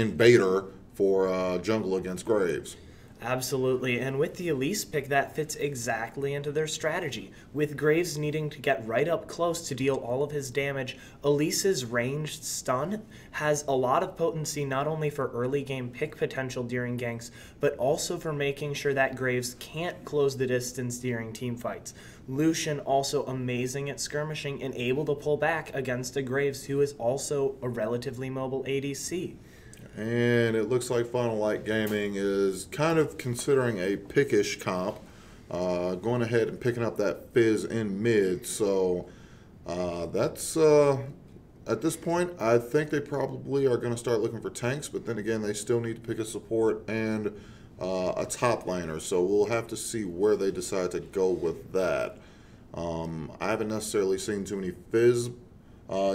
invader for jungle against Graves. Absolutely, and with the Elise pick, that fits exactly into their strategy. With Graves needing to get right up close to deal all of his damage, Elise's ranged stun has a lot of potency not only for early game pick potential during ganks, but also for making sure that Graves can't close the distance during team fights. Lucian also amazing at skirmishing and able to pull back against a Graves who is also a relatively mobile ADC. And it looks like Final Light Gaming is kind of considering a pickish comp, going ahead and picking up that Fizz in mid. So that's, at this point, I think they probably are going to start looking for tanks, but then again, they still need to pick a support and a top laner. So we'll have to see where they decide to go with that. I haven't necessarily seen too many Fizz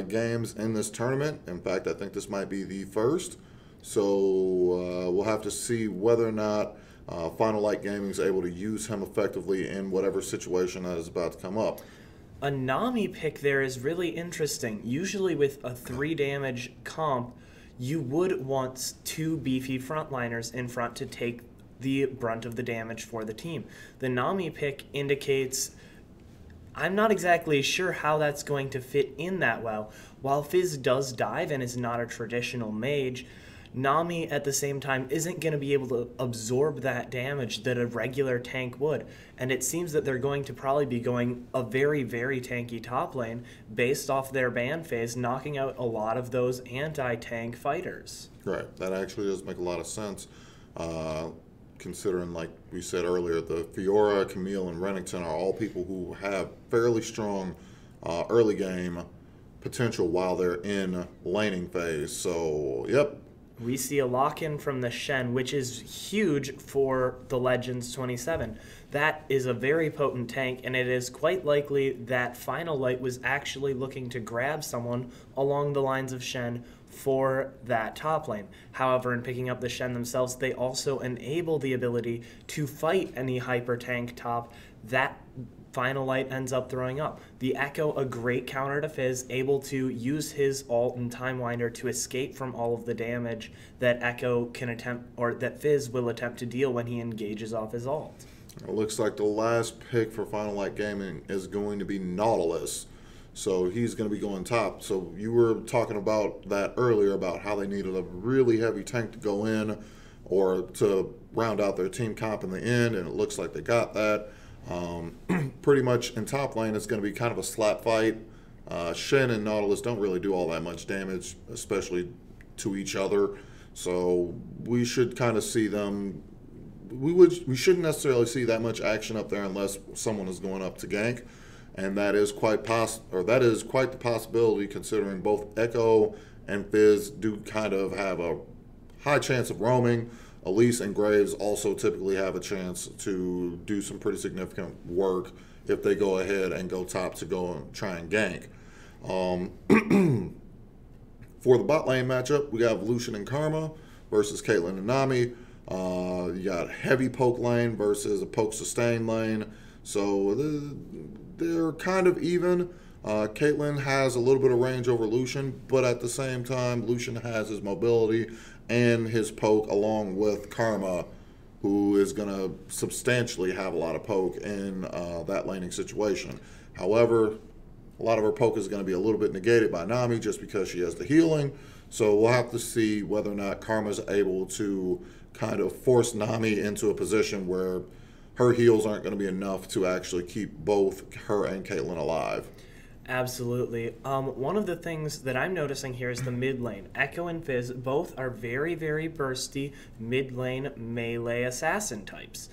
games in this tournament. In fact, I think this might be the first. So we'll have to see whether or not Final Light Gaming is able to use him effectively in whatever situation that is about to come up. A Nami pick there is really interesting. Usually with a 3 damage comp, you would want 2 beefy frontliners in front to take the brunt of the damage for the team. The Nami pick indicates, I'm not exactly sure how that's going to fit in that well. While Fizz does dive and is not a traditional mage, Nami at the same time isn't going to be able to absorb that damage that a regular tank would. And it seems that they're going to probably be going a very, very tanky top lane based off their ban phase, knocking out a lot of those anti-tank fighters. Right, that actually does make a lot of sense. Considering, like we said earlier, the Fiora, Camille, and Renekton are all people who have fairly strong early game potential while they're in laning phase. So, yep. We see a lock-in from the Shen, which is huge for the Legends 27. That is a very potent tank, and it is quite likely that Final Light was actually looking to grab someone along the lines of Shen for that top lane. However, in picking up the Shen themselves, they also enable the ability to fight any hyper tank top that Final Light ends up throwing up. The Echo, a great counter to Fizz, able to use his ult and Time Winder to escape from all of the damage that Echo can attempt, or that Fizz will attempt to deal when he engages off his ult. It looks like the last pick for Final Light Gaming is going to be Nautilus. So he's going to be going top. So you were talking about that earlier, about how they needed a really heavy tank to go in or to round out their team comp in the end, and it looks like they got that. Pretty much in top lane, it's going to be kind of a slap fight. Shen and Nautilus don't really do all that much damage, especially to each other. So we should kind of see them. We shouldn't necessarily see that much action up there unless someone is going up to gank, and that is quite the possibility, considering both Echo and Fizz do kind of have a high chance of roaming. Elise and Graves also typically have a chance to do some pretty significant work if they go ahead and go top to go and try and gank. For the bot lane matchup, we got Lucian and Karma versus Caitlyn and Nami. You got heavy poke lane versus a poke sustain lane. So they're kind of even. Caitlyn has a little bit of range over Lucian, but at the same time, Lucian has his mobility and his poke, along with Karma, who is going to substantially have a lot of poke in that laning situation. However, a lot of her poke is going to be a little bit negated by Nami just because she has the healing. So we'll have to see whether or not Karma's able to kind of force Nami into a position where her heals aren't going to be enough to actually keep both her and Caitlyn alive. Absolutely. One of the things that I'm noticing here is the mid lane. Echo and Fizz both are very, very bursty mid lane melee assassin types.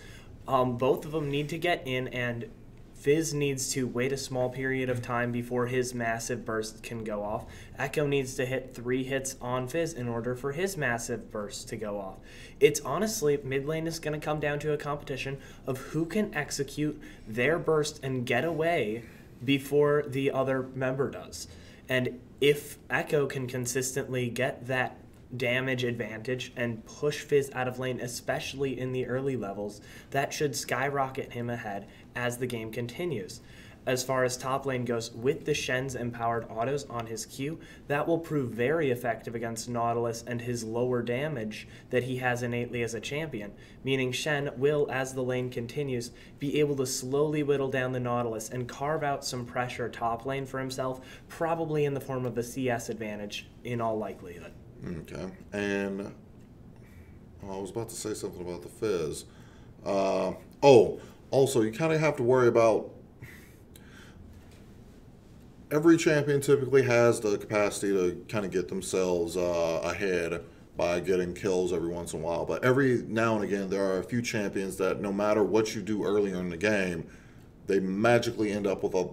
Both of them need to get in, and Fizz needs to wait a small period of time before his massive burst can go off. Echo needs to hit 3 hits on Fizz in order for his massive burst to go off. It's honestly, mid lane is going to come down to a competition of who can execute their burst and get away before the other member does. And if Echo can consistently get that damage advantage and push Fizz out of lane, especially in the early levels, that should skyrocket him ahead as the game continues. as far as top lane goes, with the Shen's empowered autos on his Q, that will prove very effective against Nautilus and his lower damage that he has innately as a champion, meaning Shen will, as the lane continues, be able to slowly whittle down the Nautilus and carve out some pressure top lane for himself, probably in the form of a CS advantage in all likelihood. Okay, and I was about to say something about the Fizz. Also, you kind of have to worry about every champion typically has the capacity to kind of get themselves ahead by getting kills every once in a while. But every now and again, there are a few champions that no matter what you do earlier in the game, they magically end up with a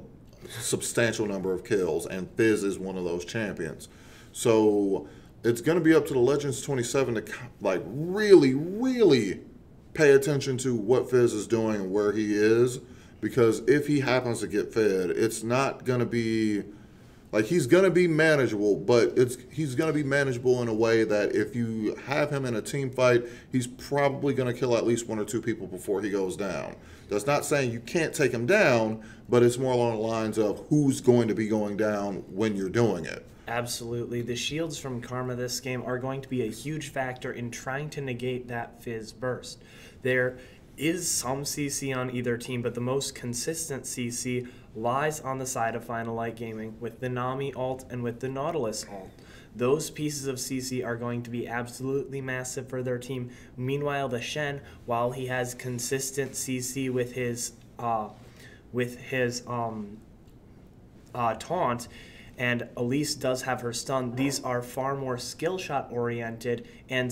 substantial number of kills, and Fizz is one of those champions. So it's going to be up to the Legends 27 to like really pay attention to what Fizz is doing and where he is, because if he happens to get fed, it's not going to be like, he's going to be manageable, but he's going to be manageable in a way that if you have him in a team fight, he's probably going to kill at least 1 or 2 people before he goes down. That's not saying you can't take him down, but it's more along the lines of who's going to be going down when you're doing it. Absolutely. The shields from Karma this game are going to be a huge factor in trying to negate that Fizz burst. There is some CC on either team, but the most consistent CC lies on the side of Final Light Gaming with the Nami ult and with the Nautilus ult. Those pieces of CC are going to be absolutely massive for their team. Meanwhile, the Shen, while he has consistent CC with his taunt, and Elise does have her stun, these are far more skill shot oriented and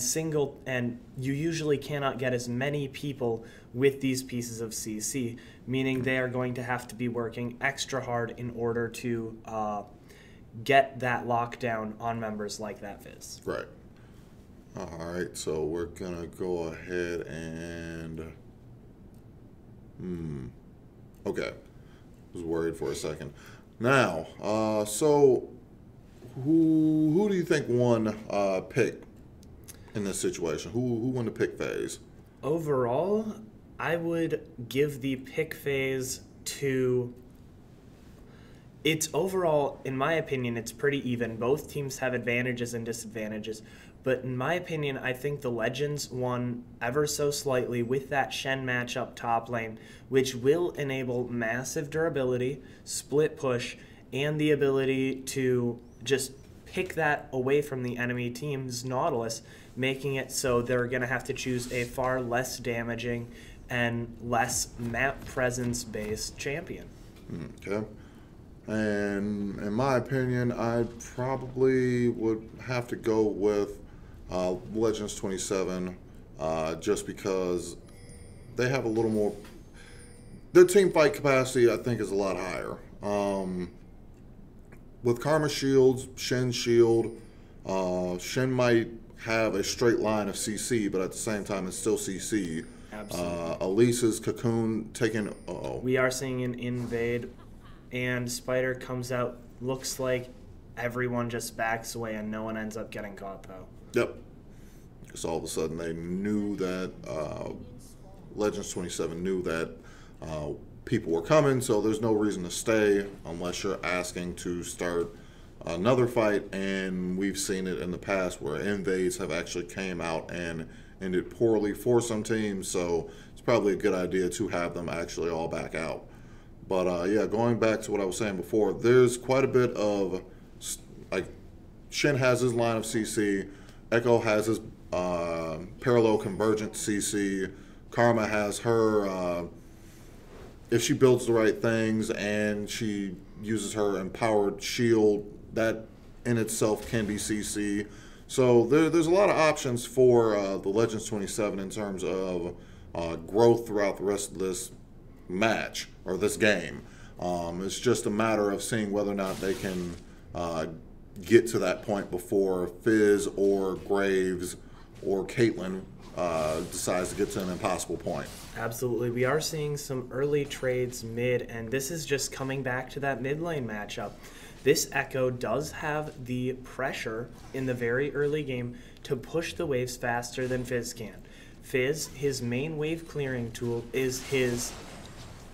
you usually cannot get as many people with these pieces of CC, meaning they are going to have to be working extra hard in order to get that lockdown on members like that Fizz. Right. All right, so we're gonna go ahead and okay. Was worried for a second. Now, so who do you think won pick in this situation? Who won the pick phase? Overall, I would give the pick phase to... It's overall, in my opinion, it's pretty even. Both teams have advantages and disadvantages. But in my opinion, I think the Legends won ever so slightly with that Shen matchup top lane, which will enable massive durability, split push, and the ability to just pick that away from the enemy team's Nautilus, making it so they're going to have to choose a far less damaging and less map presence-based champion. Okay. And in my opinion, I probably would have to go with Legends 27 just because they have a little more... Their team fight capacity, I think, is a lot higher. With Karma shields, Shen's shield, Shen might have a straight line of CC, but at the same time, it's still CC. Absolutely. Elise's Cocoon taking... We are seeing an invade, and Spider comes out. Looks like everyone just backs away, and no one ends up getting caught, though. Yep. Because all of a sudden they knew that Legends 27 knew that people were coming, so there's no reason to stay unless you're asking to start another fight. And we've seen it in the past where invades have actually came out and ended poorly for some teams, so it's probably a good idea to have them actually all back out. But yeah, going back to what I was saying before, there's quite a bit of, like, Shen has his line of CC, Echo has his parallel convergent CC, Karma has her, if she builds the right things and she uses her empowered shield, that in itself can be CC. So there's a lot of options for the Legends 27 in terms of growth throughout the rest of this match or this game. It's just a matter of seeing whether or not they can get to that point before Fizz or Graves or Caitlyn decides to get to an impossible point. Absolutely. We are seeing some early trades mid, and this is just coming back to that mid lane matchup. This Echo does have the pressure in the very early game to push the waves faster than Fizz can. Fizz, his main wave clearing tool is his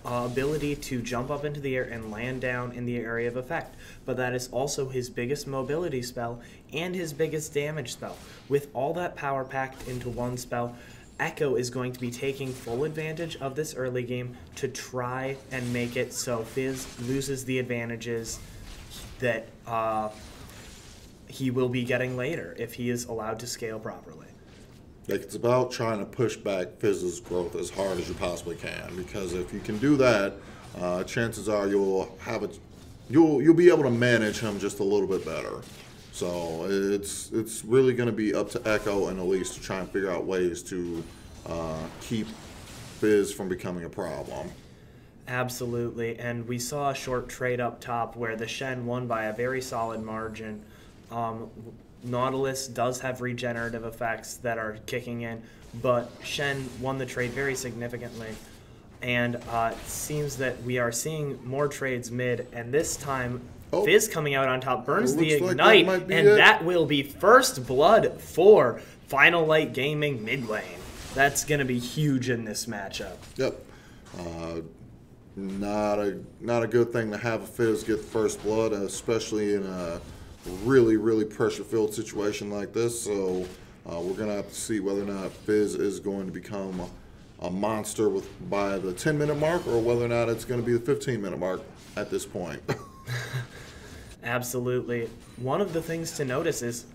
ability to jump up into the air and land down in the area of effect, but that is also his biggest mobility spell and his biggest damage spell. With all that power packed into one spell, Echo is going to be taking full advantage of this early game to try and make it so Fizz loses the advantages that he will be getting later if he is allowed to scale properly. Like, it's about trying to push back Fizz's growth as hard as you possibly can, because if you can do that, chances are you'll be able to manage him just a little bit better. So it's really going to be up to Echo and Elise to try and figure out ways to keep Fizz from becoming a problem. Absolutely, and we saw a short trade up top where the Shen won by a very solid margin. Nautilus does have regenerative effects that are kicking in, but Shen won the trade very significantly. And it seems that we are seeing more trades mid, and this time Fizz coming out on top burns the Ignite, and that will be first blood for Final Light Gaming mid lane. That's going to be huge in this matchup. Yep. Not a good thing to have a Fizz get first blood, especially in a really pressure-filled situation like this. So we're going to have to see whether or not Fizz is going to become a monster by the 10-minute mark, or whether or not it's going to be the 15-minute mark at this point. Absolutely. One of the things to notice is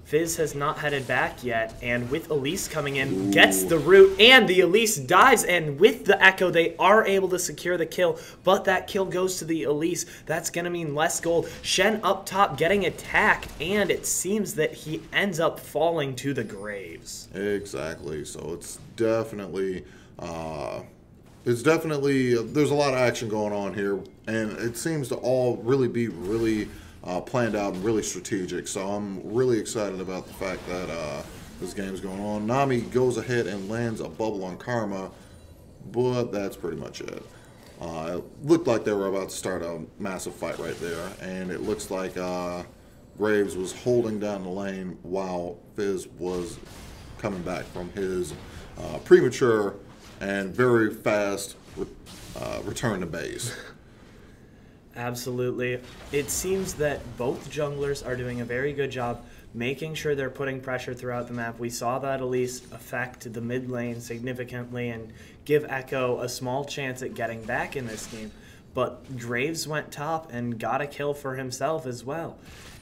Fizz has not headed back yet, and with Elise coming in, gets the root, and the Elise dies, and with the Echo, they are able to secure the kill, but that kill goes to the Elise. That's going to mean less gold. Shen up top getting attacked, and it seems that he ends up falling to the graves. Exactly. So it's definitely, there's a lot of action going on here, and it seems to all really be planned out and really strategic. So I'm really excited about the fact that this game's going on. Nami goes ahead and lands a bubble on Karma, but that's pretty much it. It looked like they were about to start a massive fight right there, and it looks like Graves was holding down the lane while Fizz was coming back from his premature and very fast return to base. Absolutely. It seems that both junglers are doing a very good job making sure they're putting pressure throughout the map. We saw that Elise affect the mid lane significantly and give Echo a small chance at getting back in this game. But Graves went top and got a kill for himself as well.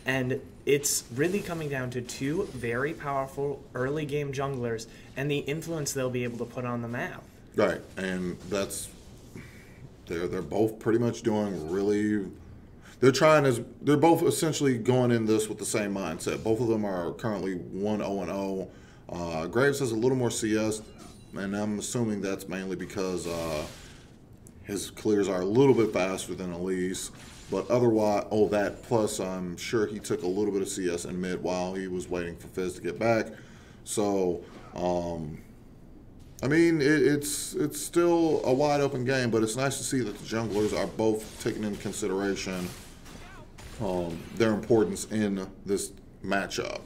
And it's really coming down to two very powerful early game junglers and the influence they'll be able to put on the map. Right, and they're both pretty much doing really. They're both essentially going in this with the same mindset. Both of them are currently 1-0-0. Graves has a little more CS, and I'm assuming that's mainly because his clears are a little bit faster than Elise. But otherwise, that plus I'm sure he took a little bit of CS in mid while he was waiting for Fizz to get back. So, I mean, it's still a wide open game, but it's nice to see that the junglers are both taking into consideration their importance in this matchup.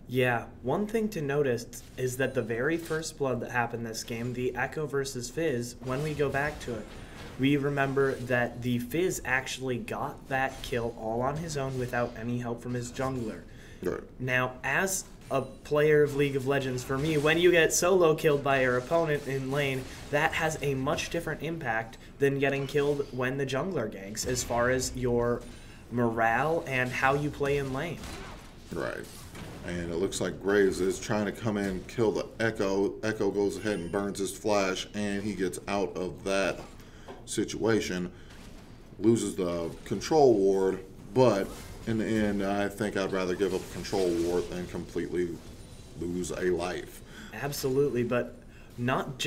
Yeah, one thing to notice is that the very first blood that happened this game, the Echo versus Fizz, when we go back to it, we remember that the Fizz actually got that kill all on his own without any help from his jungler. Right. Now, as a player of League of Legends, for me, when you get solo killed by your opponent in lane, that has a much different impact than getting killed when the jungler ganks, as far as your morale and how you play in lane. Right. And it looks like Graves is trying to come in, kill the Echo. Echo goes ahead and burns his flash, and he gets out of that situation. Loses the control ward, but in the end, I think I'd rather give up a control ward than completely lose a life. Absolutely, but not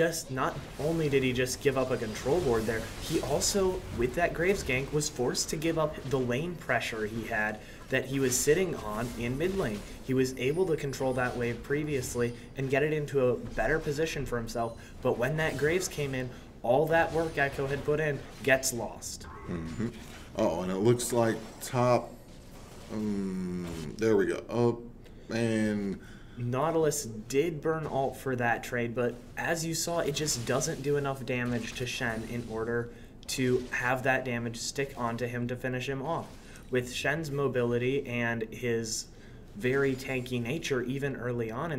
only did he just give up a control ward there, he also, with that Graves gank, was forced to give up the lane pressure he had that he was sitting on in mid lane. He was able to control that wave previously and get it into a better position for himself, but when that Graves came in, all that work Echo had put in gets lost. Mm-hmm. Oh, and it looks like top. There we go. Oh, and Nautilus did burn ult for that trade, but as you saw, it just doesn't do enough damage to Shen in order to have that damage stick onto him to finish him off. With Shen's mobility and his very tanky nature, even early on in